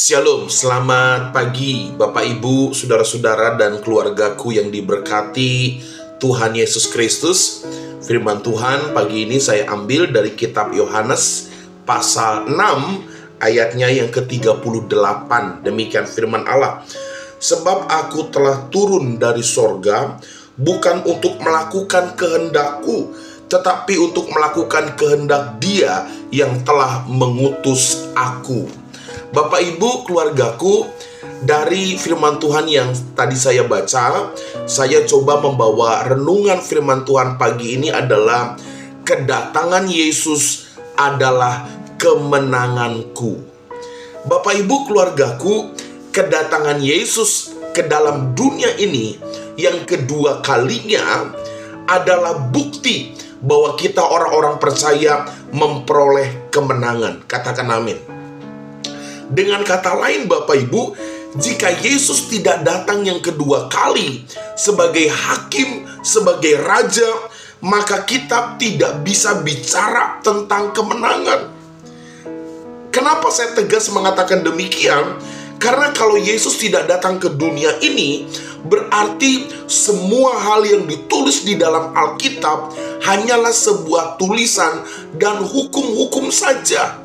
Shalom, selamat pagi Bapak Ibu, saudara-saudara dan keluargaku yang diberkati Tuhan Yesus Kristus. Firman Tuhan pagi ini saya ambil dari kitab Yohanes pasal 6 ayatnya yang ke-38. Demikian firman Allah. Sebab aku telah turun dari sorga bukan untuk melakukan kehendakku, tetapi untuk melakukan kehendak Dia yang telah mengutus aku. Bapak Ibu keluargaku, dari firman Tuhan yang tadi saya baca, saya coba membawa renungan firman Tuhan pagi ini adalah kedatangan Yesus adalah kemenanganku. Bapak Ibu keluargaku, kedatangan Yesus ke dalam dunia ini yang kedua kalinya adalah bukti bahwa kita orang-orang percaya memperoleh kemenangan. Katakan amin. Dengan kata lain Bapak Ibu, jika Yesus tidak datang yang kedua kali sebagai hakim, sebagai raja, maka kita tidak bisa bicara tentang kemenangan. Kenapa saya tegas mengatakan demikian? Karena kalau Yesus tidak datang ke dunia ini, berarti semua hal yang ditulis di dalam Alkitab hanyalah sebuah tulisan dan hukum-hukum saja.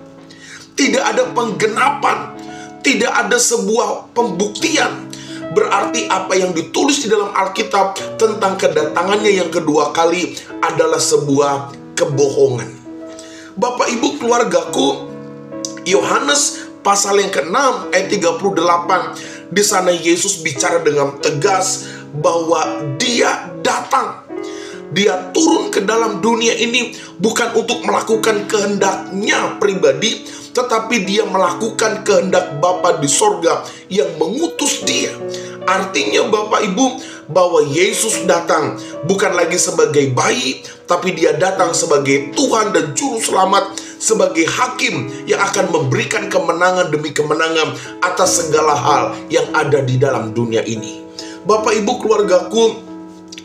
Tidak ada penggenapan, tidak ada sebuah pembuktian. Berarti apa yang ditulis di dalam Alkitab tentang kedatangannya yang kedua kali adalah sebuah kebohongan. Bapak Ibu keluargaku, Yohanes pasal yang ke-6 ayat 38, di sana Yesus bicara dengan tegas bahwa Dia datang. Dia turun ke dalam dunia ini bukan untuk melakukan kehendaknya pribadi, tetapi Dia melakukan kehendak Bapa di sorga yang mengutus Dia. Artinya Bapak Ibu, bahwa Yesus datang bukan lagi sebagai bayi, tapi Dia datang sebagai Tuhan dan Juru Selamat, sebagai hakim yang akan memberikan kemenangan demi kemenangan atas segala hal yang ada di dalam dunia ini. Bapak Ibu keluargaku,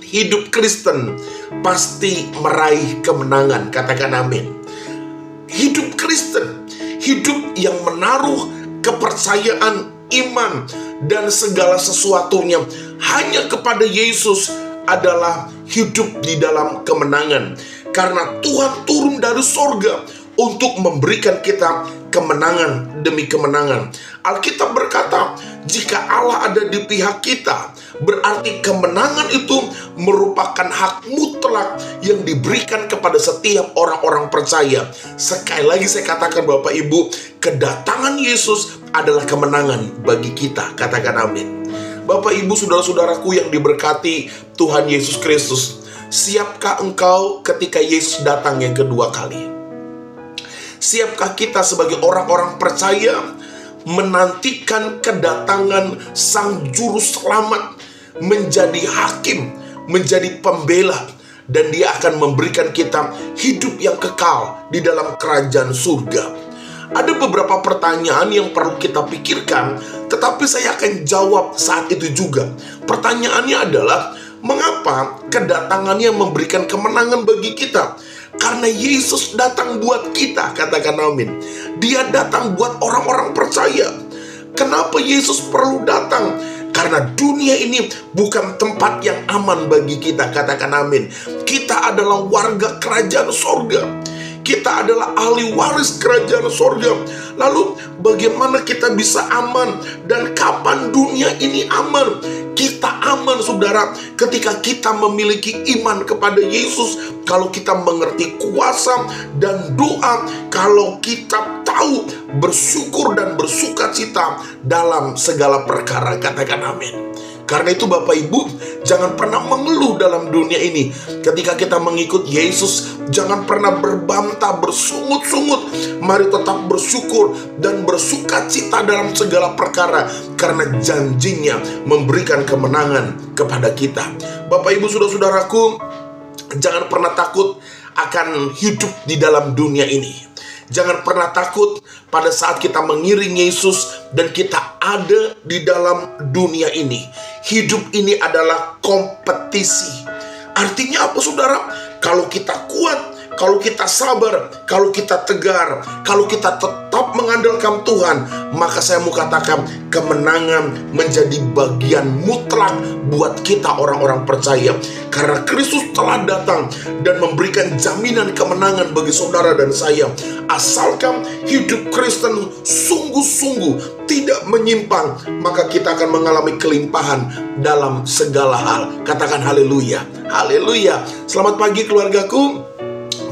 hidup Kristen pasti meraih kemenangan. Katakan amin. Hidup Kristen, hidup yang menaruh kepercayaan, iman, dan segala sesuatunya hanya kepada Yesus adalah hidup di dalam kemenangan. Karena Tuhan turun dari sorga untuk memberikan kita kemenangan demi kemenangan. Alkitab berkata, jika Allah ada di pihak kita, berarti kemenangan itu merupakan hak mutlak yang diberikan kepada setiap orang-orang percaya. Sekali lagi saya katakan Bapak Ibu, kedatangan Yesus adalah kemenangan bagi kita. Katakan amin. Bapak Ibu saudara-saudaraku yang diberkati Tuhan Yesus Kristus, siapkah engkau ketika Yesus datang yang kedua kali? Siapkah kita sebagai orang-orang percaya menantikan kedatangan Sang Juru Selamat, menjadi hakim, menjadi pembela, dan Dia akan memberikan kita hidup yang kekal di dalam kerajaan surga? Ada beberapa pertanyaan yang perlu kita pikirkan, tetapi saya akan jawab saat itu juga. Pertanyaannya adalah, mengapa kedatangannya memberikan kemenangan bagi kita? Karena Yesus datang buat kita. Katakan amin. Dia datang buat orang-orang percaya. Kenapa Yesus perlu datang? Karena dunia ini bukan tempat yang aman bagi kita. Katakan amin. Kita adalah warga kerajaan sorga. Kita adalah ahli waris kerajaan sorga. Lalu bagaimana kita bisa aman? Dan kapan dunia ini aman? Kita aman saudara ketika kita memiliki iman kepada Yesus. Kalau kita mengerti kuasa dan doa. Kalau kita tahu bersyukur dan bersukacita dalam segala perkara. Katakan amin. Karena itu Bapak Ibu, jangan pernah mengeluh dalam dunia ini. Ketika kita mengikut Yesus, jangan pernah berbantah, bersungut-sungut. Mari tetap bersyukur dan bersukacita dalam segala perkara, karena janjinya memberikan kemenangan kepada kita. Bapak Ibu saudara-saudaraku, jangan pernah takut akan hidup di dalam dunia ini. Jangan pernah takut pada saat kita mengiring Yesus dan kita ada di dalam dunia ini. Hidup ini adalah kompetisi. Artinya apa saudara? Kalau kita kuat, kalau kita sabar, kalau kita tegar, kalau kita tetap mengandalkan Tuhan, maka saya mau katakan kemenangan menjadi bagian mutlak buat kita orang-orang percaya. Karena Kristus telah datang dan memberikan jaminan kemenangan bagi saudara dan saya. Asalkan hidup Kristen sungguh-sungguh tidak menyimpang, maka kita akan mengalami kelimpahan dalam segala hal. Katakan haleluya, haleluya. Selamat pagi keluargaku.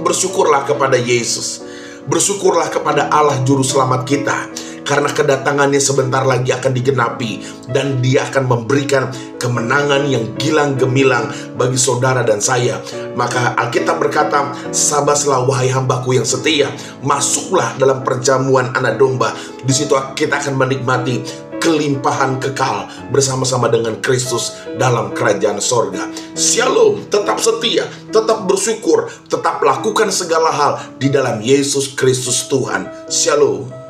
Bersyukurlah kepada Yesus, bersyukurlah kepada Allah Juru Selamat kita, karena kedatangannya sebentar lagi akan digenapi, dan Dia akan memberikan kemenangan yang gilang gemilang bagi saudara dan saya. Maka Alkitab berkata, sabaslah wahai hambaku yang setia, masuklah dalam perjamuan anak domba. Di situ kita akan menikmati kelimpahan kekal bersama-sama dengan Kristus dalam kerajaan sorga. Shalom, tetap setia, tetap bersyukur, tetap lakukan segala hal di dalam Yesus Kristus Tuhan. Shalom.